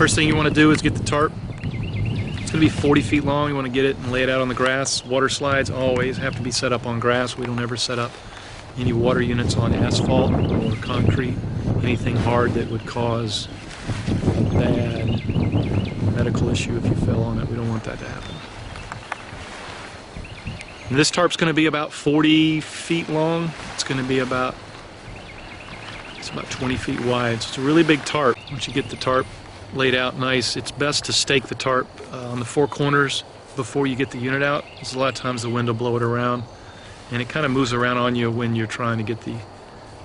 First thing you want to do is get the tarp. It's going to be 40 feet long. You want to get it and lay it out on the grass. Water slides always have to be set up on grass. We don't ever set up any water units on asphalt or concrete, anything hard that would cause a bad medical issue if you fell on it. We don't want that to happen. And this tarp's going to be about 40 feet long. It's going to be about 20 feet wide. So it's a really big tarp. Once you get the tarp laid out nice, it's best to stake the tarp on the four corners before you get the unit out, because a lot of times the wind will blow it around and it kind of moves around on you when you're trying to get the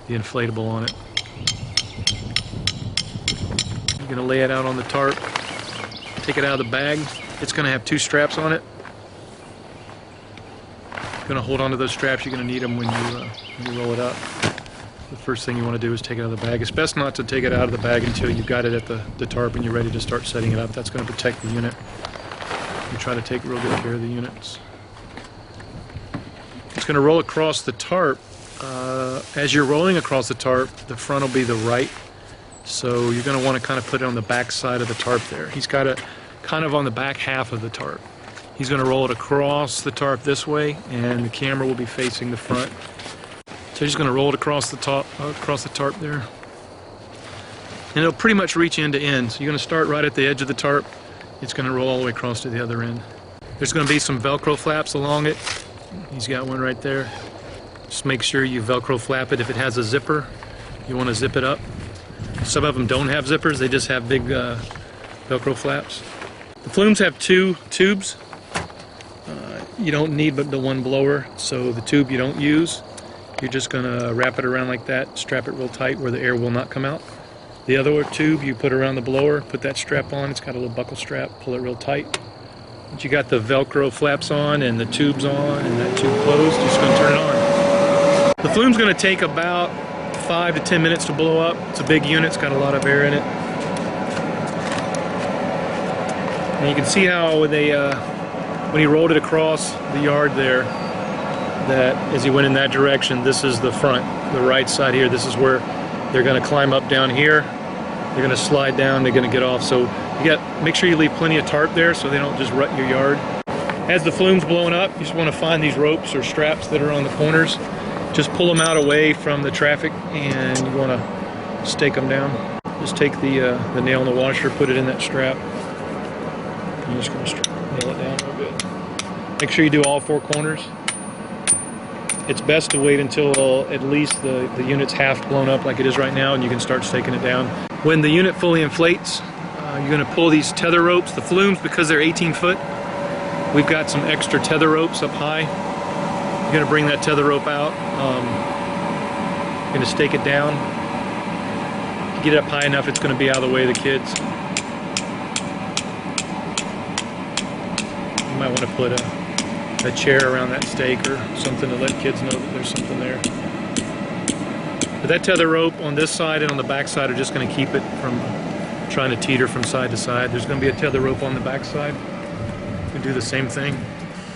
inflatable on it. You're going to lay it out on the tarp, take it out of the bag. It's going to have two straps on it. You're going to hold onto those straps. You're going to need them when you roll it up. The first thing you want to do is take it out of the bag. It's best not to take it out of the bag until you've got it at the tarp and you're ready to start setting it up. That's going to protect the unit. You try to take real good care of the units. It's going to roll across the tarp. As you're rolling across the tarp, the front will be the right. So you're going to want to kind of put it on the back side of the tarp there. He's got it kind of on the back half of the tarp. He's going to roll it across the tarp this way, and the camera will be facing the front. So you're just going to roll it across the tarp there. And it'll pretty much reach end to end. So you're going to start right at the edge of the tarp. It's going to roll all the way across to the other end. There's going to be some Velcro flaps along it. He's got one right there. Just make sure you Velcro flap it. If it has a zipper, you want to zip it up. Some of them don't have zippers. They just have big Velcro flaps. The Flumes have two tubes. You don't need but the one blower, so the tube you don't use. You're just going to wrap it around like that, strap it real tight where the air will not come out. The other tube you put around the blower, put that strap on. It's got a little buckle strap, pull it real tight. Once you got the Velcro flaps on and the tubes on and that tube closed, you're just going to turn it on. The Flume's going to take about 5 to 10 minutes to blow up. It's a big unit, it's got a lot of air in it. And you can see how when he rolled it across the yard there, that as he went in that direction, this is the front, the right side here. This is where they're going to climb up down here. They're going to slide down, they're going to get off. So make sure you leave plenty of tarp there so they don't just rut your yard. As the Flume's blowing up, you just want to find these ropes or straps that are on the corners. Just pull them out away from the traffic and you want to stake them down. Just take the nail in the washer, put it in that strap. You're just going to nail it down real good. Make sure you do all four corners. It's best to wait until at least the unit's half blown up like it is right now, and you can start staking it down. When the unit fully inflates, you're going to pull these tether ropes. The Flumes, because they're 18 foot, we've got some extra tether ropes up high. You're going to bring that tether rope out. You're going to stake it down. Get it up high enough, it's going to be out of the way of the kids. You might want to put a chair around that stake or something to let kids know that there's something there. But that tether rope on this side and on the back side are just going to keep it from trying to teeter from side to side. There's going to be a tether rope on the back side. You can do the same thing.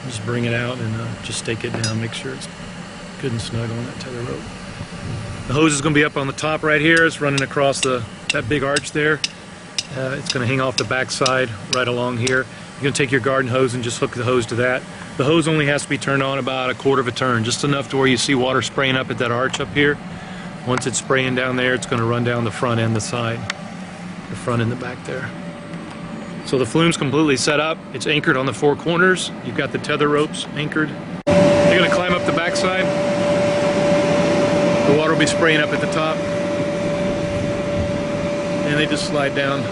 Just bring it out and just stake it down. Make sure it's good and snug on that tether rope. The hose is going to be up on the top right here. It's running across that big arch there. It's going to hang off the back side right along here. You're going to take your garden hose and just hook the hose to that. The hose only has to be turned on about 1/4 of a turn, just enough to where you see water spraying up at that arch up here. Once it's spraying down there, it's going to run down the front and the side, the front and the back there. So the Flume's completely set up. It's anchored on the four corners. You've got the tether ropes anchored. You're going to climb up the back side. The water will be spraying up at the top. And they just slide down.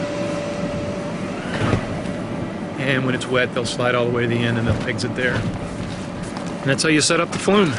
And when it's wet, they'll slide all the way to the end and they'll exit there. And that's how you set up the Flume.